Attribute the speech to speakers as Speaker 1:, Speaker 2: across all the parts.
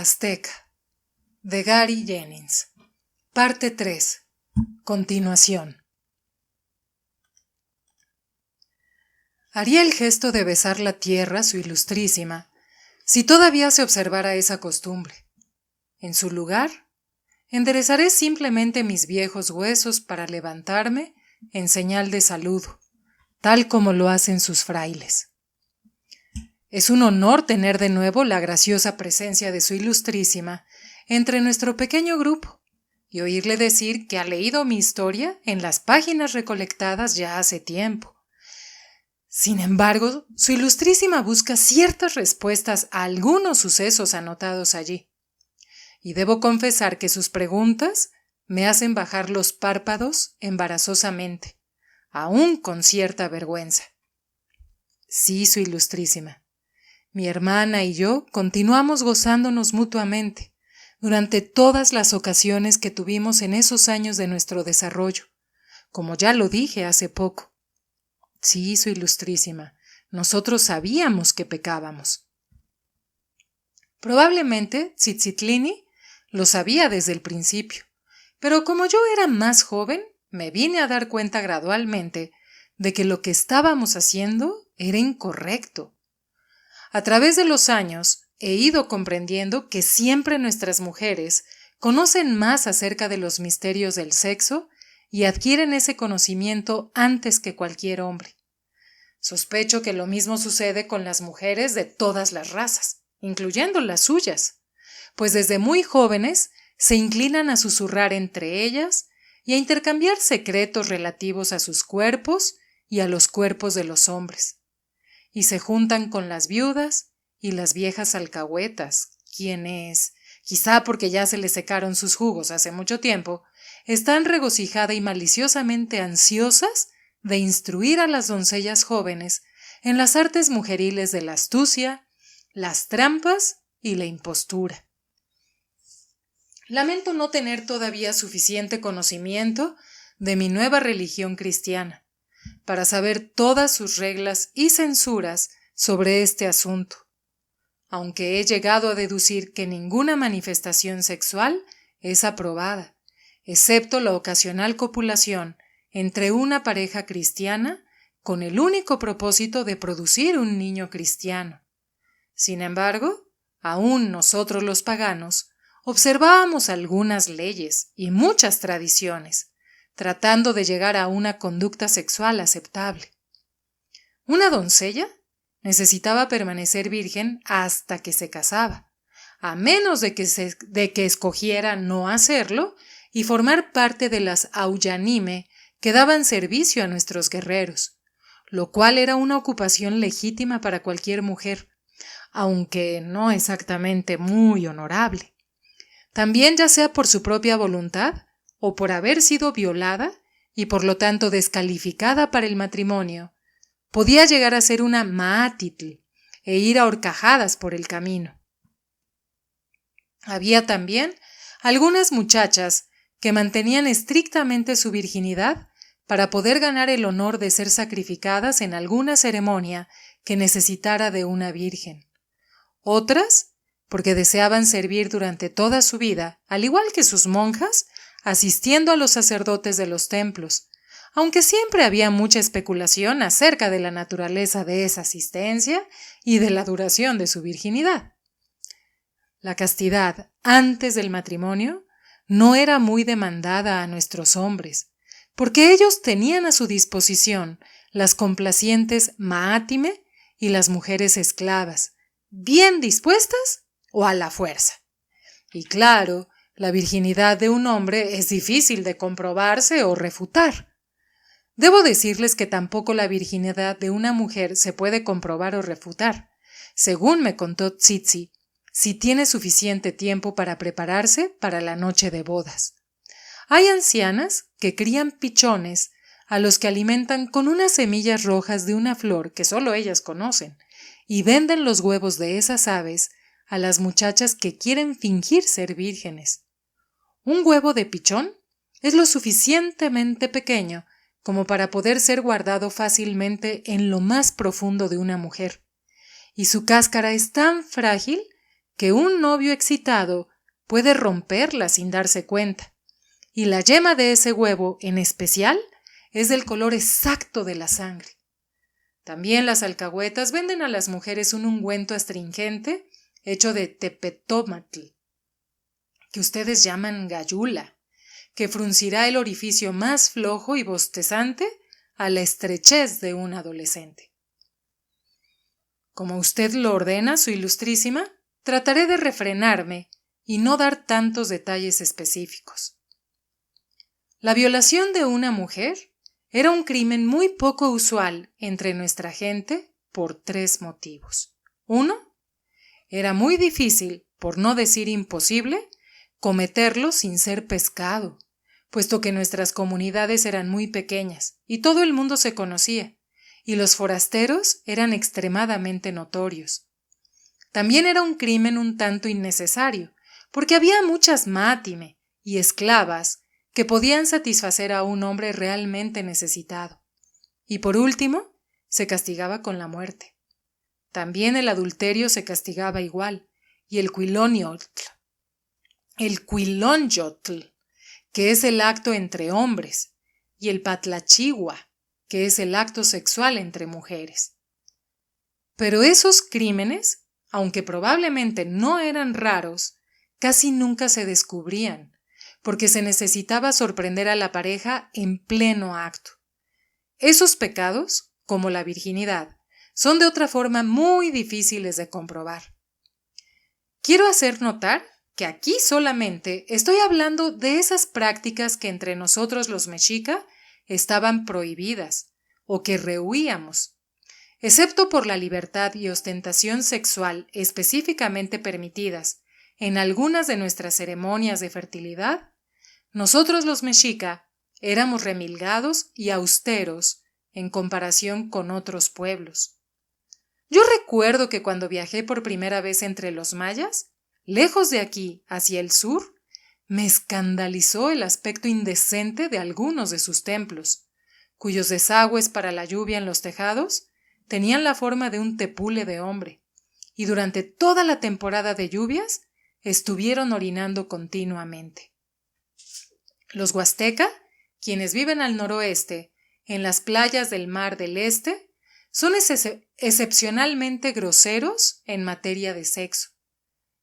Speaker 1: Azteca, de Gary Jennings. Parte 3. Continuación. Haría el gesto de besar la tierra, su ilustrísima, si todavía se observara esa costumbre. En su lugar, enderezaré simplemente mis viejos huesos para levantarme en señal de saludo, tal como lo hacen sus frailes. Es un honor tener de nuevo la graciosa presencia de su ilustrísima entre nuestro pequeño grupo y oírle decir que ha leído mi historia en las páginas recolectadas ya hace tiempo. Sin embargo, su ilustrísima busca ciertas respuestas a algunos sucesos anotados allí, y debo confesar que sus preguntas me hacen bajar los párpados embarazosamente, aún con cierta vergüenza. Sí, su ilustrísima. Mi hermana y yo continuamos gozándonos mutuamente durante todas las ocasiones que tuvimos en esos años de nuestro desarrollo, como ya lo dije hace poco. Sí, su ilustrísima, nosotros sabíamos que pecábamos. Probablemente Tzitzilini lo sabía desde el principio, pero como yo era más joven, me vine a dar cuenta gradualmente de que lo que estábamos haciendo era incorrecto. A través de los años he ido comprendiendo que siempre nuestras mujeres conocen más acerca de los misterios del sexo y adquieren ese conocimiento antes que cualquier hombre. Sospecho que lo mismo sucede con las mujeres de todas las razas, incluyendo las suyas, pues desde muy jóvenes se inclinan a susurrar entre ellas y a intercambiar secretos relativos a sus cuerpos y a los cuerpos de los hombres. Y se juntan con las viudas y las viejas alcahuetas, quienes, quizá porque ya se les secaron sus jugos hace mucho tiempo, están regocijada y maliciosamente ansiosas de instruir a las doncellas jóvenes en las artes mujeriles de la astucia, las trampas y la impostura. Lamento no tener todavía suficiente conocimiento de mi nueva religión cristiana para saber todas sus reglas y censuras sobre este asunto, aunque he llegado a deducir que ninguna manifestación sexual es aprobada, excepto la ocasional copulación entre una pareja cristiana con el único propósito de producir un niño cristiano. Sin embargo, aún nosotros los paganos observábamos algunas leyes y muchas tradiciones, tratando de llegar a una conducta sexual aceptable. Una doncella necesitaba permanecer virgen hasta que se casaba, a menos de que escogiera no hacerlo y formar parte de las auyanime que daban servicio a nuestros guerreros, lo cual era una ocupación legítima para cualquier mujer, aunque no exactamente muy honorable. También, ya sea por su propia voluntad o por haber sido violada y por lo tanto descalificada para el matrimonio, podía llegar a ser una maatitl e ir a horcajadas por el camino. Había también algunas muchachas que mantenían estrictamente su virginidad para poder ganar el honor de ser sacrificadas en alguna ceremonia que necesitara de una virgen. Otras, porque deseaban servir durante toda su vida, al igual que sus monjas, asistiendo a los sacerdotes de los templos, aunque siempre había mucha especulación acerca de la naturaleza de esa asistencia y de la duración de su virginidad. La castidad antes del matrimonio no era muy demandada a nuestros hombres, porque ellos tenían a su disposición las complacientes maátime y las mujeres esclavas, bien dispuestas o a la fuerza. Y claro, la virginidad de un hombre es difícil de comprobarse o refutar. Debo decirles que tampoco la virginidad de una mujer se puede comprobar o refutar, según me contó Tsitsi, si tiene suficiente tiempo para prepararse para la noche de bodas. Hay ancianas que crían pichones a los que alimentan con unas semillas rojas de una flor que solo ellas conocen, y venden los huevos de esas aves a las muchachas que quieren fingir ser vírgenes. Un huevo de pichón es lo suficientemente pequeño como para poder ser guardado fácilmente en lo más profundo de una mujer, y su cáscara es tan frágil que un novio excitado puede romperla sin darse cuenta, y la yema de ese huevo en especial es del color exacto de la sangre. También las alcahuetas venden a las mujeres un ungüento astringente hecho de tepetómatl, que ustedes llaman gallula, que fruncirá el orificio más flojo y bostezante a la estrechez de un adolescente. Como usted lo ordena, su ilustrísima, trataré de refrenarme y no dar tantos detalles específicos. La violación de una mujer era un crimen muy poco usual entre nuestra gente por 3 motivos. 1. Era muy difícil, por no decir imposible, cometerlo sin ser pescado, puesto que nuestras comunidades eran muy pequeñas y todo el mundo se conocía, y los forasteros eran extremadamente notorios. También era un crimen un tanto innecesario, porque había muchas mátime y esclavas que podían satisfacer a un hombre realmente necesitado. Y por último, se castigaba con la muerte. También el adulterio se castigaba igual, y el cuilonyotl, que es el acto entre hombres, y el patlachigua, que es el acto sexual entre mujeres. Pero esos crímenes, aunque probablemente no eran raros, casi nunca se descubrían, porque se necesitaba sorprender a la pareja en pleno acto. Esos pecados, como la virginidad, son de otra forma muy difíciles de comprobar. Quiero hacer notar que aquí solamente estoy hablando de esas prácticas que entre nosotros los mexica estaban prohibidas o que rehuíamos. Excepto por la libertad y ostentación sexual específicamente permitidas en algunas de nuestras ceremonias de fertilidad, nosotros los mexica éramos remilgados y austeros en comparación con otros pueblos. Yo recuerdo que cuando viajé por primera vez entre los mayas, lejos de aquí, hacia el sur, me escandalizó el aspecto indecente de algunos de sus templos, cuyos desagües para la lluvia en los tejados tenían la forma de un tepule de hombre, y durante toda la temporada de lluvias estuvieron orinando continuamente. Los huasteca, quienes viven al noroeste, en las playas del Mar del Este, son excepcionalmente groseros en materia de sexo.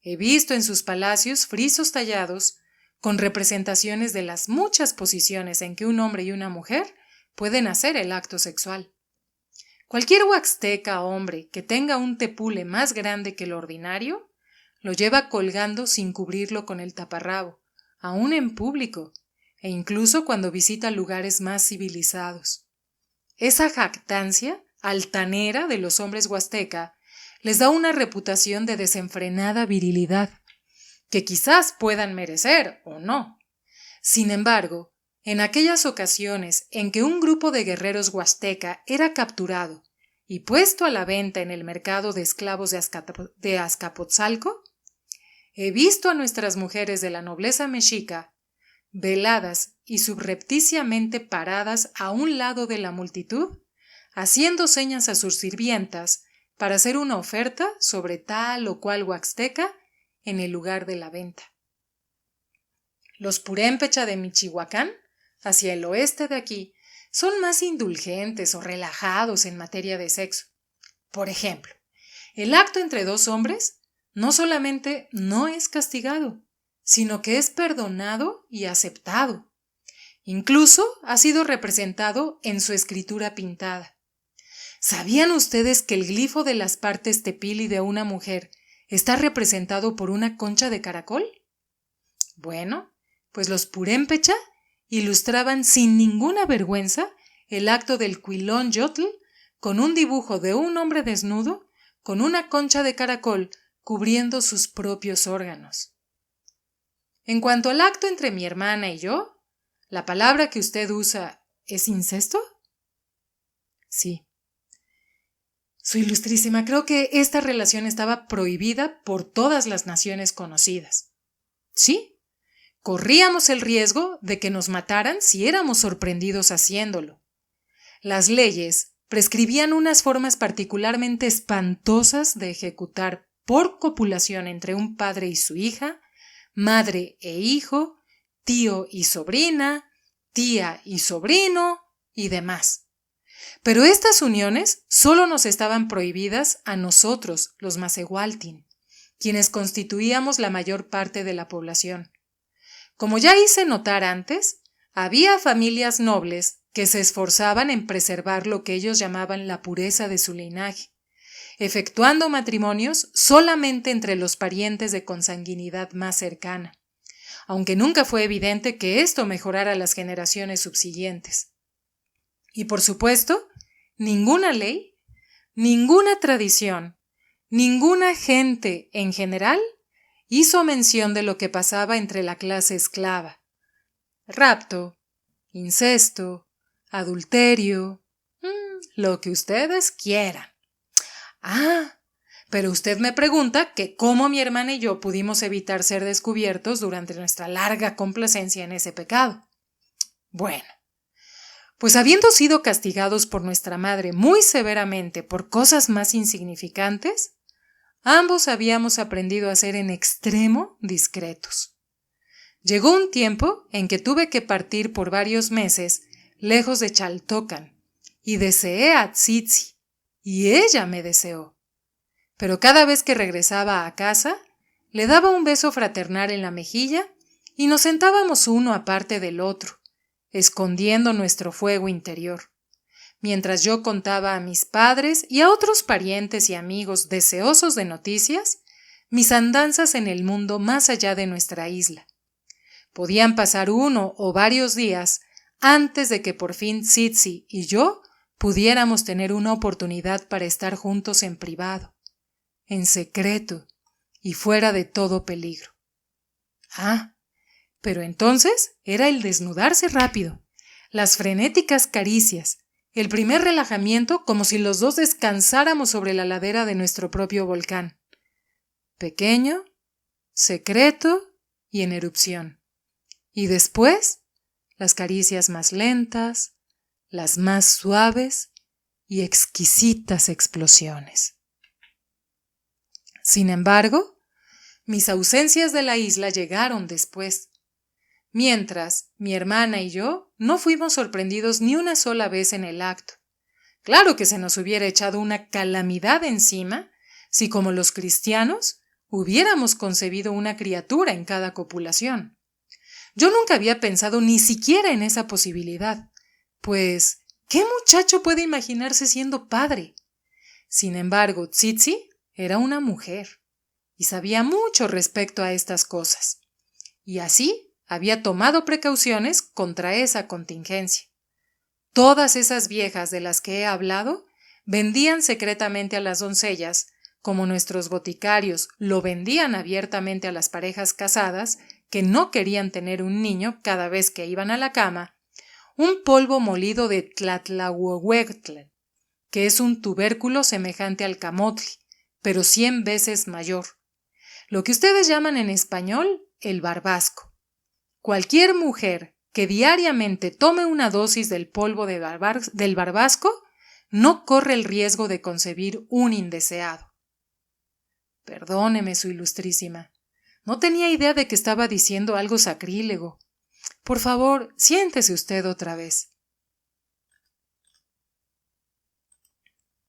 Speaker 1: He visto en sus palacios frisos tallados con representaciones de las muchas posiciones en que un hombre y una mujer pueden hacer el acto sexual. Cualquier huasteca hombre que tenga un tepule más grande que lo ordinario, lo lleva colgando sin cubrirlo con el taparrabo, aún en público, e incluso cuando visita lugares más civilizados. Esa jactancia altanera de los hombres huasteca les da una reputación de desenfrenada virilidad, que quizás puedan merecer o no. Sin embargo, en aquellas ocasiones en que un grupo de guerreros huasteca era capturado y puesto a la venta en el mercado de esclavos de Azcapotzalco, he visto a nuestras mujeres de la nobleza mexica veladas y subrepticiamente paradas a un lado de la multitud, haciendo señas a sus sirvientas para hacer una oferta sobre tal o cual huasteca en el lugar de la venta. Los purépecha de Michihuacán, hacia el oeste de aquí, son más indulgentes o relajados en materia de sexo. Por ejemplo, el acto entre 2 hombres no solamente no es castigado, sino que es perdonado y aceptado. Incluso ha sido representado en su escritura pintada. ¿Sabían ustedes que el glifo de las partes tepili de una mujer está representado por una concha de caracol? Bueno, pues los purépecha ilustraban sin ninguna vergüenza el acto del cuilonyotl con un dibujo de un hombre desnudo con una concha de caracol cubriendo sus propios órganos. En cuanto al acto entre mi hermana y yo, ¿la palabra que usted usa es incesto? Sí. Su ilustrísima, creo que esta relación estaba prohibida por todas las naciones conocidas. Sí, corríamos el riesgo de que nos mataran si éramos sorprendidos haciéndolo. Las leyes prescribían unas formas particularmente espantosas de ejecutar por copulación entre un padre y su hija, madre e hijo, tío y sobrina, tía y sobrino y demás. Pero estas uniones solo nos estaban prohibidas a nosotros, los Macehualtin, quienes constituíamos la mayor parte de la población. Como ya hice notar antes, había familias nobles que se esforzaban en preservar lo que ellos llamaban la pureza de su linaje, efectuando matrimonios solamente entre los parientes de consanguinidad más cercana, aunque nunca fue evidente que esto mejorara las generaciones subsiguientes. Y por supuesto, ninguna ley, ninguna tradición, ninguna gente en general hizo mención de lo que pasaba entre la clase esclava. Rapto, incesto, adulterio, lo que ustedes quieran. Pero usted me pregunta que cómo mi hermana y yo pudimos evitar ser descubiertos durante nuestra larga complacencia en ese pecado. Bueno, pues habiendo sido castigados por nuestra madre muy severamente por cosas más insignificantes, ambos habíamos aprendido a ser en extremo discretos. Llegó un tiempo en que tuve que partir por varios meses lejos de Chaltocan y deseé a Tsitsi, y ella me deseó. Pero cada vez que regresaba a casa, le daba un beso fraternal en la mejilla y nos sentábamos uno aparte del otro, escondiendo nuestro fuego interior, mientras yo contaba a mis padres y a otros parientes y amigos deseosos de noticias mis andanzas en el mundo más allá de nuestra isla. Podían pasar 1 o varios días antes de que por fin Tsitsi y yo pudiéramos tener una oportunidad para estar juntos en privado, en secreto y fuera de todo peligro. Pero entonces era el desnudarse rápido, las frenéticas caricias, el primer relajamiento como si los dos descansáramos sobre la ladera de nuestro propio volcán. Pequeño, secreto y en erupción. Y después, las caricias más lentas, las más suaves y exquisitas explosiones. Sin embargo, mis ausencias de la isla llegaron después, mientras mi hermana y yo no fuimos sorprendidos ni una sola vez en el acto. Claro que se nos hubiera echado una calamidad encima si, como los cristianos, hubiéramos concebido una criatura en cada copulación. Yo nunca había pensado ni siquiera en esa posibilidad, pues, ¿qué muchacho puede imaginarse siendo padre? Sin embargo, Tsitsi era una mujer y sabía mucho respecto a estas cosas, y así había tomado precauciones contra esa contingencia. Todas esas viejas de las que he hablado vendían secretamente a las doncellas, como nuestros boticarios lo vendían abiertamente a las parejas casadas que no querían tener un niño cada vez que iban a la cama, un polvo molido de tlatlahuehuetl, que es un tubérculo semejante al camotli, pero 100 veces mayor, lo que ustedes llaman en español el barbasco. Cualquier mujer que diariamente tome una dosis del polvo del barbasco no corre el riesgo de concebir un indeseado. Perdóneme, su ilustrísima. No tenía idea de que estaba diciendo algo sacrílego. Por favor, siéntese usted otra vez.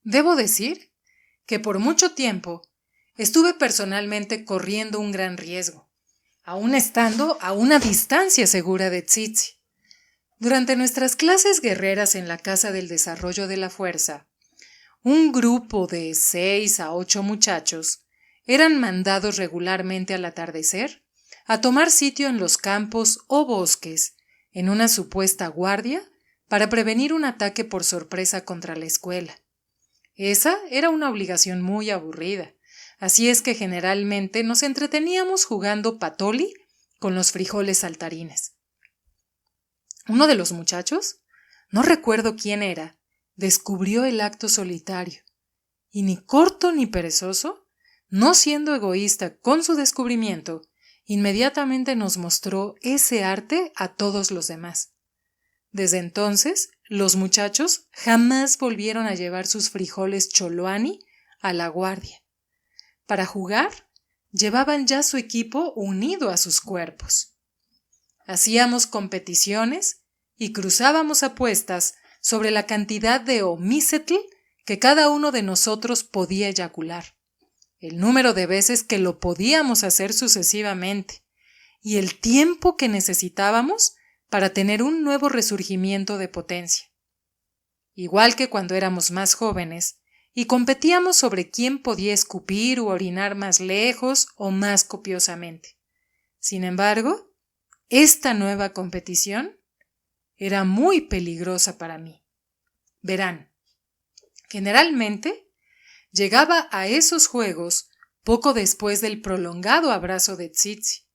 Speaker 1: Debo decir que por mucho tiempo estuve personalmente corriendo un gran riesgo, aún estando a una distancia segura de Tsitsi. Durante nuestras clases guerreras en la Casa del Desarrollo de la Fuerza, un grupo de 6 a 8 muchachos eran mandados regularmente al atardecer a tomar sitio en los campos o bosques, en una supuesta guardia, para prevenir un ataque por sorpresa contra la escuela. Esa era una obligación muy aburrida, así es que generalmente nos entreteníamos jugando patoli con los frijoles saltarines. Uno de los muchachos, no recuerdo quién era, descubrió el acto solitario, y ni corto ni perezoso, no siendo egoísta con su descubrimiento, inmediatamente nos mostró ese arte a todos los demás. Desde entonces, los muchachos jamás volvieron a llevar sus frijoles choloani a la guardia. para jugar, llevaban ya su equipo unido a sus cuerpos. Hacíamos competiciones y cruzábamos apuestas sobre la cantidad de omisetl que cada uno de nosotros podía eyacular, el número de veces que lo podíamos hacer sucesivamente y el tiempo que necesitábamos para tener un nuevo resurgimiento de potencia. Igual que cuando éramos más jóvenes, y competíamos sobre quién podía escupir u orinar más lejos o más copiosamente. Sin embargo, esta nueva competición era muy peligrosa para mí. Verán, generalmente llegaba a esos juegos poco después del prolongado abrazo de Tsitsi,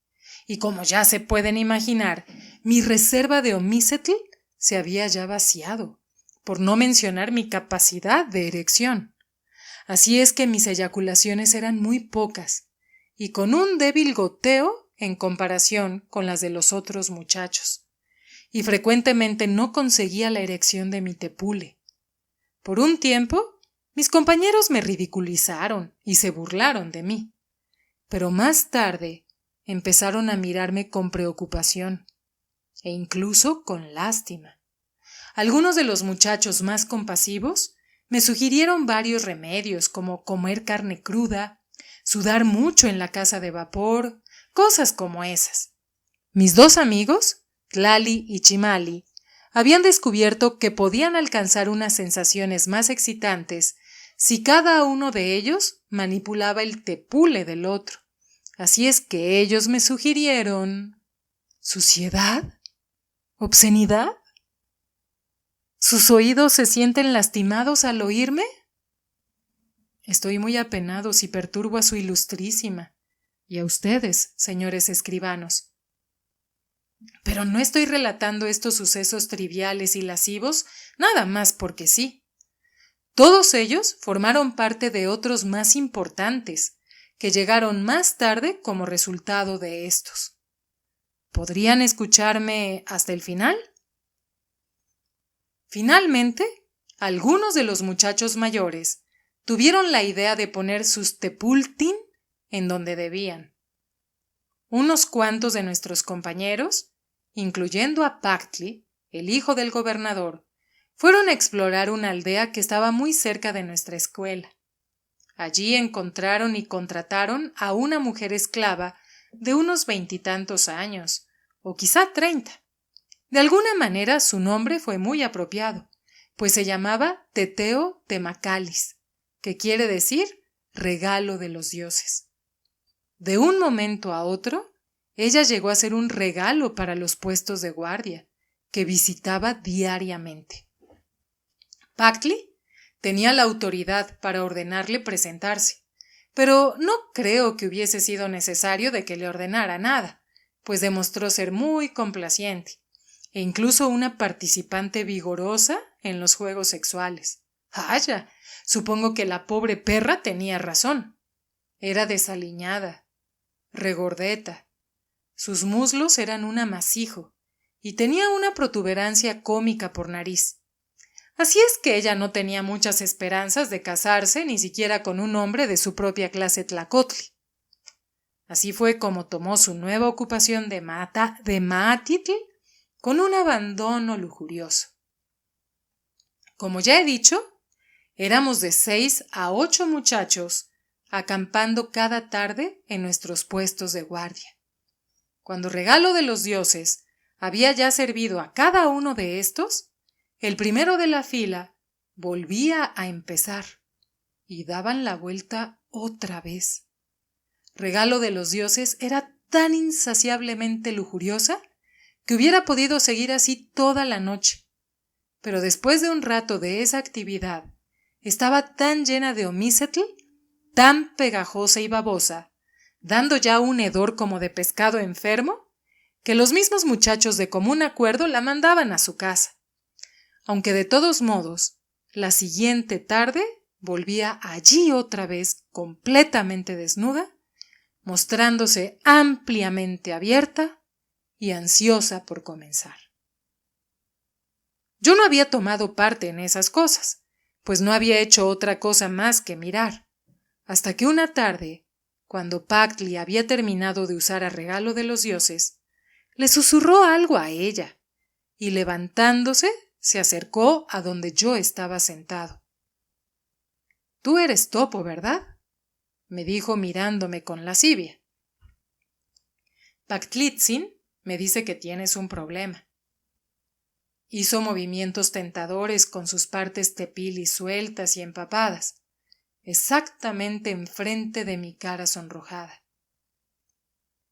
Speaker 1: y como ya se pueden imaginar, mi reserva de omisetl se había ya vaciado, por no mencionar mi capacidad de erección. Así es que mis eyaculaciones eran muy pocas, y con un débil goteo en comparación con las de los otros muchachos, y frecuentemente no conseguía la erección de mi tepule. Por un tiempo, mis compañeros me ridiculizaron y se burlaron de mí, pero más tarde empezaron a mirarme con preocupación e incluso con lástima. Algunos de los muchachos más compasivos me sugirieron varios remedios como comer carne cruda, sudar mucho en la casa de vapor, cosas como esas. Mis dos amigos, Tlali y Chimali, habían descubierto que podían alcanzar unas sensaciones más excitantes si cada uno de ellos manipulaba el tepule del otro. Así es que ellos me sugirieron... ¿Suciedad? ¿Obscenidad? ¿Sus oídos se sienten lastimados al oírme? Estoy muy apenado si perturbo a su ilustrísima y a ustedes, señores escribanos. Pero no estoy relatando estos sucesos triviales y lascivos nada más porque sí. Todos ellos formaron parte de otros más importantes, que llegaron más tarde como resultado de estos. ¿Podrían escucharme hasta el final? Finalmente, algunos de los muchachos mayores tuvieron la idea de poner sus tepultin en donde debían. Unos cuantos de nuestros compañeros, incluyendo a Pactli, el hijo del gobernador, fueron a explorar una aldea que estaba muy cerca de nuestra escuela. Allí encontraron y contrataron a una mujer esclava de unos 20 años, o quizá 30. De alguna manera su nombre fue muy apropiado, pues se llamaba Teteo Temacalis, que quiere decir regalo de los dioses. De un momento a otro, ella llegó a ser un regalo para los puestos de guardia, que visitaba diariamente. Pactli tenía la autoridad para ordenarle presentarse, pero no creo que hubiese sido necesario de que le ordenara nada, pues demostró ser muy complaciente, e incluso una participante vigorosa en los juegos sexuales. ¡Vaya! Supongo que la pobre perra tenía razón. Era desaliñada, regordeta. Sus muslos eran un amasijo y tenía una protuberancia cómica por nariz. Así es que ella no tenía muchas esperanzas de casarse ni siquiera con un hombre de su propia clase tlacotli. Así fue como tomó su nueva ocupación de Maatitl con un abandono lujurioso. Como ya he dicho, éramos de 6 a 8 muchachos acampando cada tarde en nuestros puestos de guardia. Cuando regalo de los dioses había ya servido a cada uno de estos, el primero de la fila volvía a empezar y daban la vuelta otra vez. Regalo de los dioses era tan insaciablemente lujuriosa que hubiera podido seguir así toda la noche. Pero después de un rato de esa actividad, estaba tan llena de omisetl, tan pegajosa y babosa, dando ya un hedor como de pescado enfermo, que los mismos muchachos de común acuerdo la mandaban a su casa. Aunque de todos modos, la siguiente tarde volvía allí otra vez completamente desnuda, mostrándose ampliamente abierta y ansiosa por comenzar. Yo no había tomado parte en esas cosas, pues no había hecho otra cosa más que mirar, hasta que una tarde cuando Pactli había terminado de usar a regalo de los dioses, le susurró algo a ella, y levantándose, se acercó a donde yo estaba sentado. «Tú eres Topo, ¿verdad?», me dijo mirándome con lascivia. «Pactlitzin me dice que tienes un problema». Hizo movimientos tentadores con sus partes tepilis sueltas y empapadas, exactamente enfrente de mi cara sonrojada.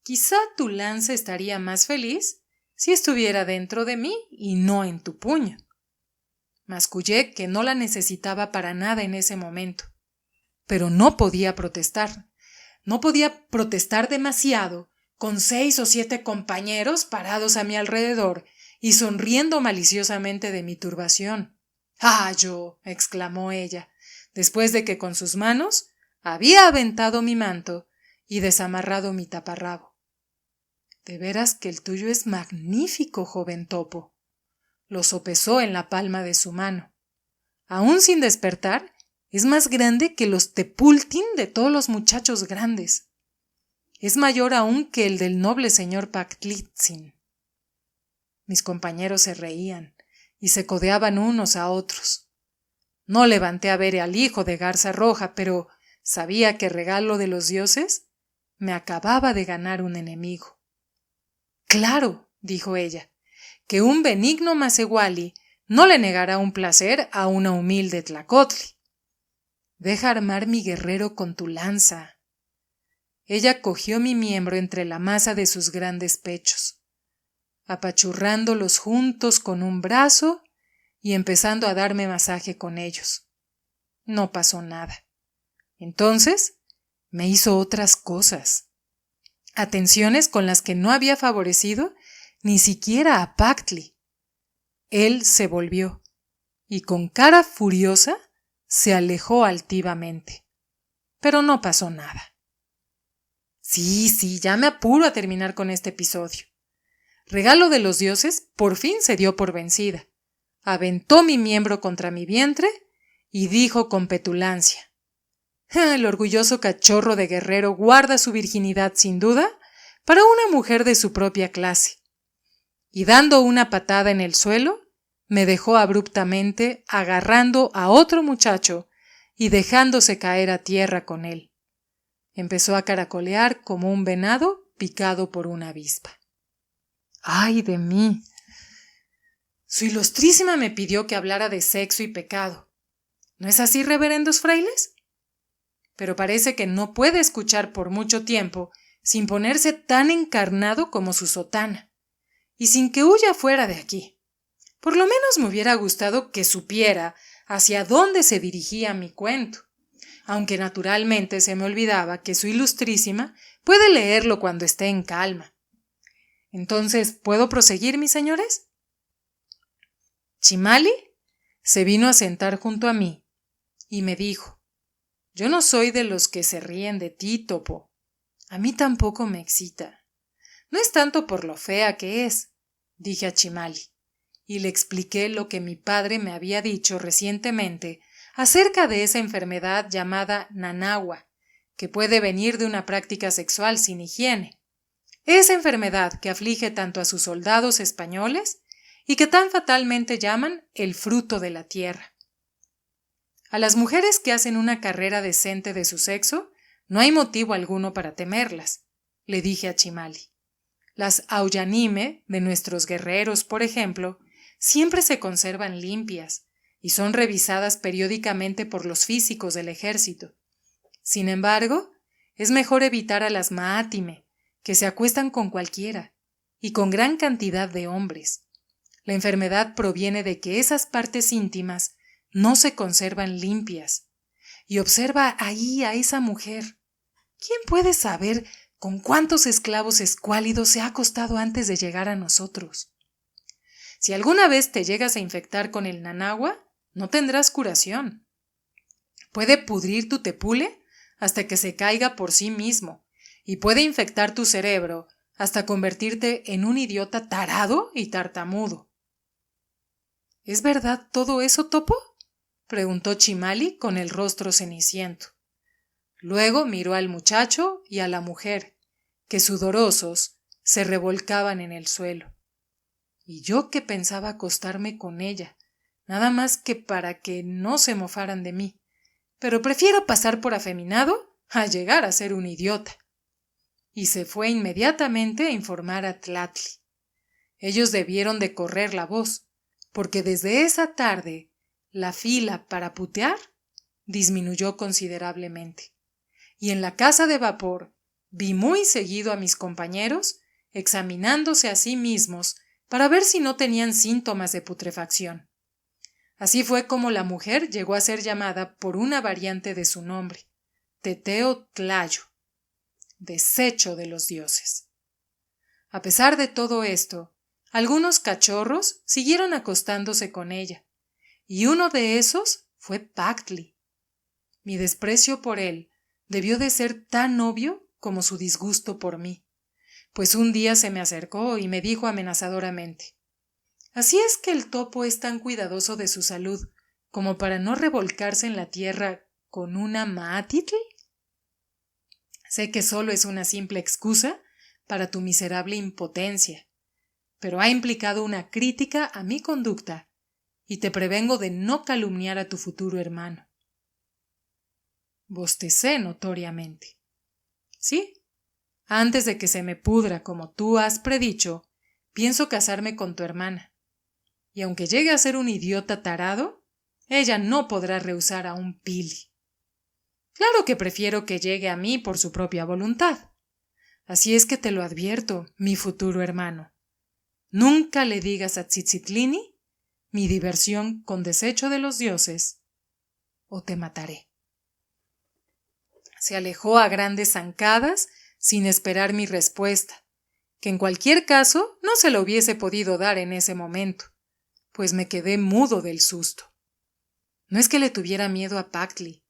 Speaker 1: «Quizá tu lanza estaría más feliz si estuviera dentro de mí y no en tu puño». Mascullé que no la necesitaba para nada en ese momento, pero no podía protestar. No podía protestar demasiado con 6 o 7 compañeros parados a mi alrededor y sonriendo maliciosamente de mi turbación. «¡Ah, yo!», exclamó ella, después de que con sus manos había aventado mi manto y desamarrado mi taparrabo. «De veras que el tuyo es magnífico, joven Topo». Lo sopesó en la palma de su mano. Aún sin despertar, es más grande que los tepultin de todos los muchachos grandes. Es mayor aún que el del noble señor Pactlitzin. Mis compañeros se reían y se codeaban unos a otros. No levanté a ver al hijo de Garza Roja, pero sabía que regalo de los dioses me acababa de ganar un enemigo. «Claro», dijo ella, «que un benigno Masehuali no le negará un placer a una humilde Tlacotli. Deja armar mi guerrero con tu lanza». Ella cogió mi miembro entre la masa de sus grandes pechos, apachurrándolos juntos con un brazo y empezando a darme masaje con ellos. No pasó nada. Entonces me hizo otras cosas, atenciones con las que no había favorecido ni siquiera a Pactli. Él se volvió y con cara furiosa se alejó altivamente. Pero no pasó nada. Sí, ya me apuro a terminar con este episodio. Regalo de los dioses por fin se dio por vencida. Aventó mi miembro contra mi vientre y dijo con petulancia: «El orgulloso cachorro de guerrero guarda su virginidad sin duda para una mujer de su propia clase». Y dando una patada en el suelo, me dejó abruptamente agarrando a otro muchacho y dejándose caer a tierra con él. Empezó a caracolear como un venado picado por una avispa. ¡Ay de mí! Su ilustrísima me pidió que hablara de sexo y pecado. ¿No es así, reverendos frailes? Pero parece que no puede escuchar por mucho tiempo sin ponerse tan encarnado como su sotana, y sin que huya fuera de aquí. Por lo menos me hubiera gustado que supiera hacia dónde se dirigía mi cuento, aunque naturalmente se me olvidaba que su ilustrísima puede leerlo cuando esté en calma. Entonces, ¿puedo proseguir, mis señores? Chimali se vino a sentar junto a mí y me dijo: «Yo no soy de los que se ríen de ti, Topo. A mí tampoco me excita. No es tanto por lo fea que es», dije a Chimali, y le expliqué lo que mi padre me había dicho recientemente acerca de esa enfermedad llamada nanagua, que puede venir de una práctica sexual sin higiene. Esa enfermedad que aflige tanto a sus soldados españoles y que tan fatalmente llaman el fruto de la tierra. A las mujeres que hacen una carrera decente de su sexo no hay motivo alguno para temerlas, le dije a Chimali. Las aullanime de nuestros guerreros, por ejemplo, siempre se conservan limpias y son revisadas periódicamente por los físicos del ejército. Sin embargo, es mejor evitar a las maátime, que se acuestan con cualquiera y con gran cantidad de hombres. La enfermedad proviene de que esas partes íntimas no se conservan limpias. Y observa ahí a esa mujer. ¿Quién puede saber con cuántos esclavos escuálidos se ha acostado antes de llegar a nosotros? Si alguna vez te llegas a infectar con el nanagua, no tendrás curación. Puede pudrir tu tepule hasta que se caiga por sí mismo, y puede infectar tu cerebro hasta convertirte en un idiota tarado y tartamudo. ¿Es verdad todo eso, Topo?, preguntó Chimali con el rostro ceniciento. Luego miró al muchacho y a la mujer, que sudorosos se revolcaban en el suelo. Y yo que pensaba acostarme con ella, nada más que para que no se mofaran de mí, pero prefiero pasar por afeminado a llegar a ser un idiota. Y se fue inmediatamente a informar a Tlatli. Ellos debieron de correr la voz, porque desde esa tarde la fila para putear disminuyó considerablemente. Y en la casa de vapor vi muy seguido a mis compañeros examinándose a sí mismos para ver si no tenían síntomas de putrefacción. Así fue como la mujer llegó a ser llamada por una variante de su nombre, Teteotlayo, desecho de los dioses. A pesar de todo esto, algunos cachorros siguieron acostándose con ella, y uno de esos fue Pactli. Mi desprecio por él debió de ser tan obvio como su disgusto por mí, pues un día se me acercó y me dijo amenazadoramente: ¿Así es que el topo es tan cuidadoso de su salud como para no revolcarse en la tierra con una maatitl? Sé que solo es una simple excusa para tu miserable impotencia, pero ha implicado una crítica a mi conducta y te prevengo de no calumniar a tu futuro hermano. Bostecé notoriamente. Sí, antes de que se me pudra como tú has predicho, pienso casarme con tu hermana. Y aunque llegue a ser un idiota tarado, ella no podrá rehusar a un pili. Claro que prefiero que llegue a mí por su propia voluntad. Así es que te lo advierto, mi futuro hermano. Nunca le digas a Tzitzilini mi diversión con desecho de los dioses, o te mataré. Se alejó a grandes zancadas sin esperar mi respuesta, que en cualquier caso no se lo hubiese podido dar en ese momento, pues me quedé mudo del susto. No es que le tuviera miedo a Pactli,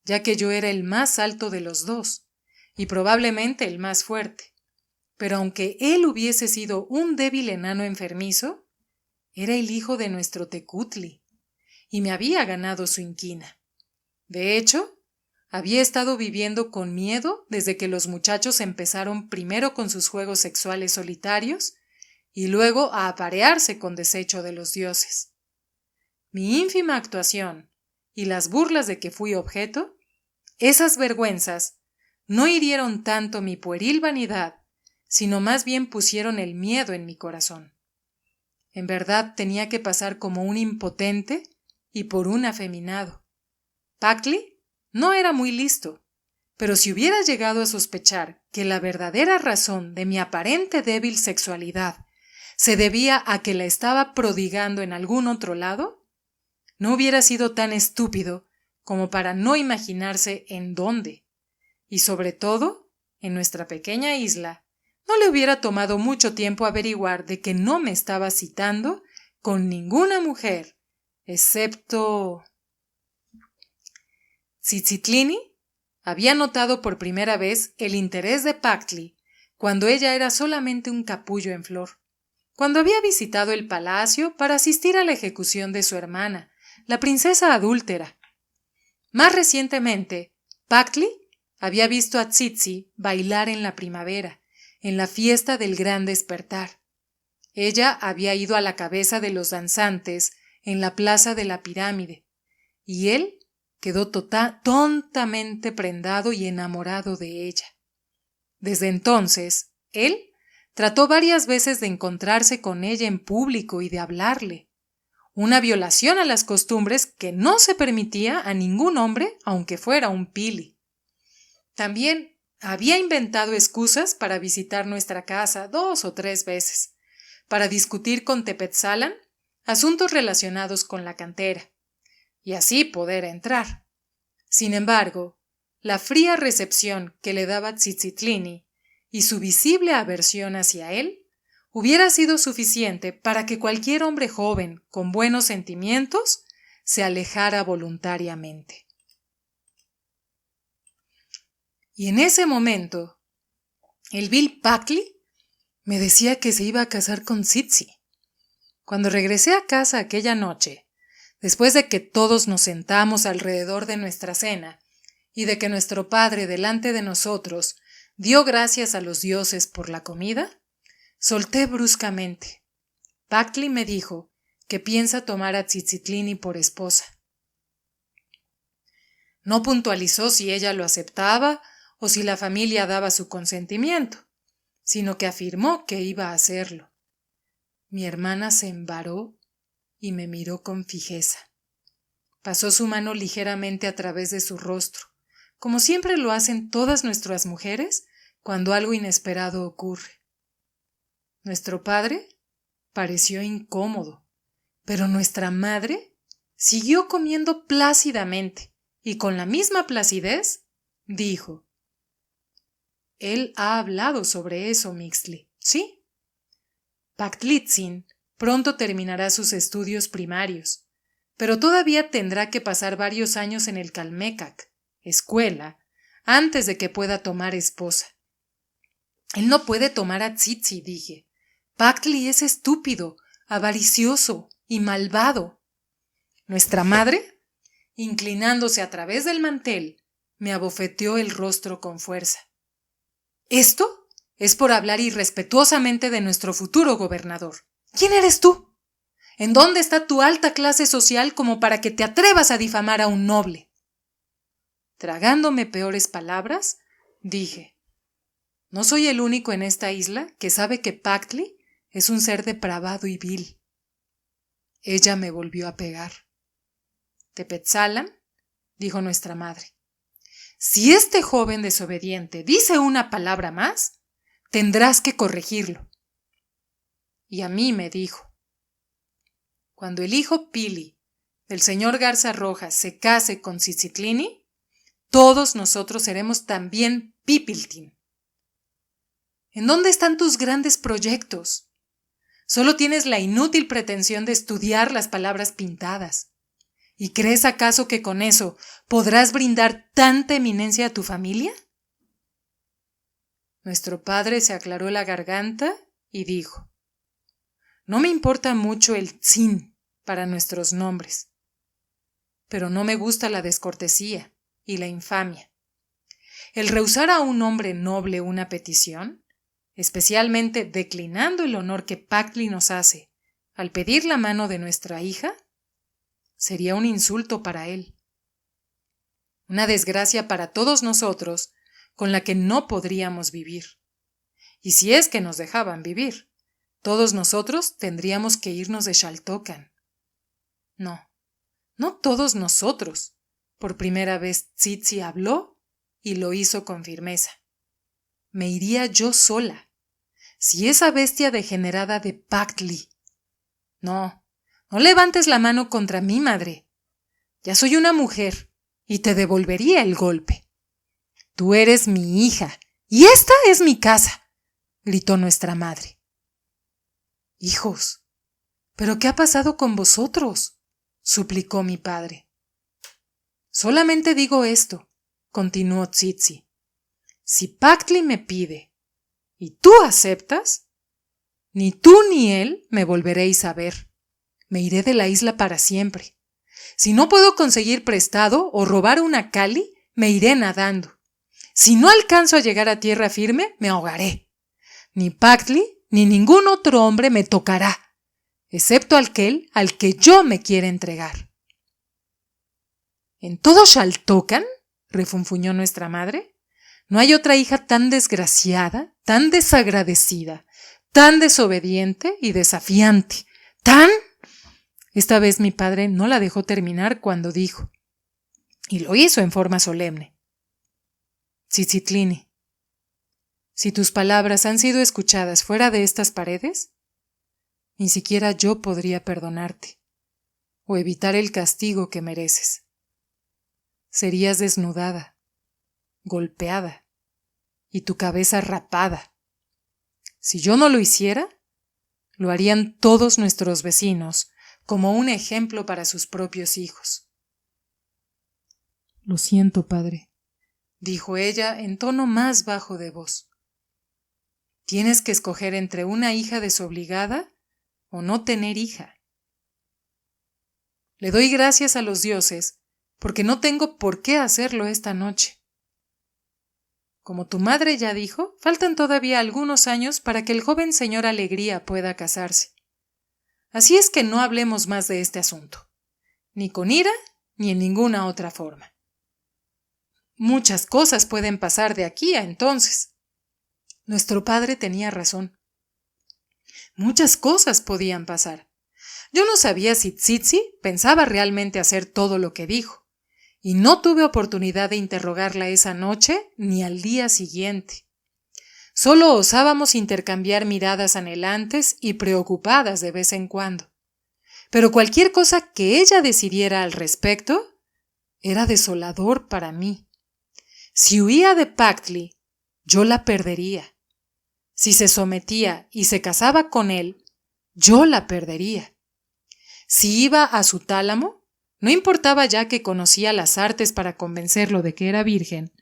Speaker 1: ya que yo era el más alto de los dos, y probablemente el más fuerte, pero aunque él hubiese sido un débil enano enfermizo, era el hijo de nuestro Tecutli, y me había ganado su inquina. De hecho, había estado viviendo con miedo desde que los muchachos empezaron primero con sus juegos sexuales solitarios y luego a aparearse con desecho de los dioses. Mi ínfima actuación y las burlas de que fui objeto, esas vergüenzas, no hirieron tanto mi pueril vanidad, sino más bien pusieron el miedo en mi corazón. En verdad tenía que pasar como un impotente y por un afeminado. Pactli no era muy listo, pero si hubiera llegado a sospechar que la verdadera razón de mi aparente débil sexualidad se debía a que la estaba prodigando en algún otro lado, no hubiera sido tan estúpido como para no imaginarse en dónde, y sobre todo, en nuestra pequeña isla, no le hubiera tomado mucho tiempo averiguar de que no me estaba citando con ninguna mujer, excepto... Tzitzilini había notado por primera vez el interés de Pactli cuando ella era solamente un capullo en flor, cuando había visitado el palacio para asistir a la ejecución de su hermana, la princesa adúltera. Más recientemente, Pactli había visto a Tzitzi bailar en la primavera, en la fiesta del gran despertar. Ella había ido a la cabeza de los danzantes en la plaza de la pirámide, y él quedó tontamente prendado y enamorado de ella. Desde entonces, él trató varias veces de encontrarse con ella en público y de hablarle, una violación a las costumbres que no se permitía a ningún hombre, aunque fuera un pili. También había inventado excusas para visitar nuestra casa 2 o 3 veces, para discutir con Tepetzalan asuntos relacionados con la cantera, y así poder entrar. Sin embargo, la fría recepción que le daba Tzitzilini y su visible aversión hacia él hubiera sido suficiente para que cualquier hombre joven con buenos sentimientos se alejara voluntariamente. Y en ese momento, el vil Pactli me decía que se iba a casar con Tzitzi. Cuando regresé a casa aquella noche, después de que todos nos sentamos alrededor de nuestra cena y de que nuestro padre delante de nosotros dio gracias a los dioses por la comida, solté bruscamente. Pactli me dijo que piensa tomar a Tzitzitline por esposa. No puntualizó si ella lo aceptaba o si la familia daba su consentimiento, sino que afirmó que iba a hacerlo. Mi hermana se embaró y me miró con fijeza. Pasó su mano ligeramente a través de su rostro, como siempre lo hacen todas nuestras mujeres cuando algo inesperado ocurre. Nuestro padre pareció incómodo, pero nuestra madre siguió comiendo plácidamente y con la misma placidez dijo: Él ha hablado sobre eso, Mixtli, ¿sí? Pactlitzin pronto terminará sus estudios primarios, pero todavía tendrá que pasar varios años en el Calmecac, escuela, antes de que pueda tomar esposa. Él no puede tomar a Tzitzi, dije. Pactli es estúpido, avaricioso y malvado. Nuestra madre, inclinándose a través del mantel, me abofeteó el rostro con fuerza. Esto es por hablar irrespetuosamente de nuestro futuro gobernador. ¿Quién eres tú? ¿En dónde está tu alta clase social como para que te atrevas a difamar a un noble? Tragándome peores palabras, dije: No soy el único en esta isla que sabe que Pactli es un ser depravado y vil. Ella me volvió a pegar. Tepetzalan, dijo nuestra madre, si este joven desobediente dice una palabra más, tendrás que corregirlo. Y a mí me dijo: Cuando el hijo Pili del señor Garza Rojas se case con Tzitzitline, todos nosotros seremos también Pipiltin. ¿En dónde están tus grandes proyectos? Solo tienes la inútil pretensión de estudiar las palabras pintadas. ¿Y crees acaso que con eso podrás brindar tanta eminencia a tu familia? Nuestro padre se aclaró la garganta y dijo: No me importa mucho el tzin para nuestros nombres, pero no me gusta la descortesía y la infamia. El rehusar a un hombre noble una petición, especialmente declinando el honor que Pactli nos hace al pedir la mano de nuestra hija, sería un insulto para él, una desgracia para todos nosotros con la que no podríamos vivir. Y si es que nos dejaban vivir, todos nosotros tendríamos que irnos de Xaltocan. No todos nosotros. Por primera vez Tzitzi habló y lo hizo con firmeza. Me iría yo sola. Si esa bestia degenerada de Pactli. No levantes la mano contra mi madre. Ya soy una mujer y te devolvería el golpe. Tú eres mi hija y esta es mi casa, gritó nuestra madre. Hijos, ¿pero qué ha pasado con vosotros?, suplicó mi padre. Solamente digo esto, continuó Tzitzi. Si Pactli me pide y tú aceptas, ni tú ni él me volveréis a ver. Me iré de la isla para siempre. Si no puedo conseguir prestado o robar una cali, me iré nadando. Si no alcanzo a llegar a tierra firme, me ahogaré. Ni Pactli ni ningún otro hombre me tocará, excepto aquel al que yo me quiera entregar. ¿En todo Xaltocan?, refunfuñó nuestra madre. ¿No hay otra hija tan desgraciada, tan desagradecida, tan desobediente y desafiante, tan...? Esta vez mi padre no la dejó terminar cuando dijo, y lo hizo en forma solemne: Tzitzitline, si tus palabras han sido escuchadas fuera de estas paredes, ni siquiera yo podría perdonarte o evitar el castigo que mereces. Serías desnudada, golpeada y tu cabeza rapada. Si yo no lo hiciera, lo harían todos nuestros vecinos como un ejemplo para sus propios hijos. Lo siento, padre, dijo ella en tono más bajo de voz. Tienes que escoger entre una hija desobligada o no tener hija. Le doy gracias a los dioses porque no tengo por qué hacerlo esta noche. Como tu madre ya dijo, faltan todavía algunos años para que el joven señor Alegría pueda casarse. Así es que no hablemos más de este asunto, ni con ira ni en ninguna otra forma. Muchas cosas pueden pasar de aquí a entonces. Nuestro padre tenía razón. Muchas cosas podían pasar. Yo no sabía si Tsitsi pensaba realmente hacer todo lo que dijo, y no tuve oportunidad de interrogarla esa noche ni al día siguiente. Solo osábamos intercambiar miradas anhelantes y preocupadas de vez en cuando. Pero cualquier cosa que ella decidiera al respecto era desolador para mí. Si huía de Pactley, yo la perdería. Si se sometía y se casaba con él, yo la perdería. Si iba a su tálamo, no importaba ya que conocía las artes para convencerlo de que era virgen,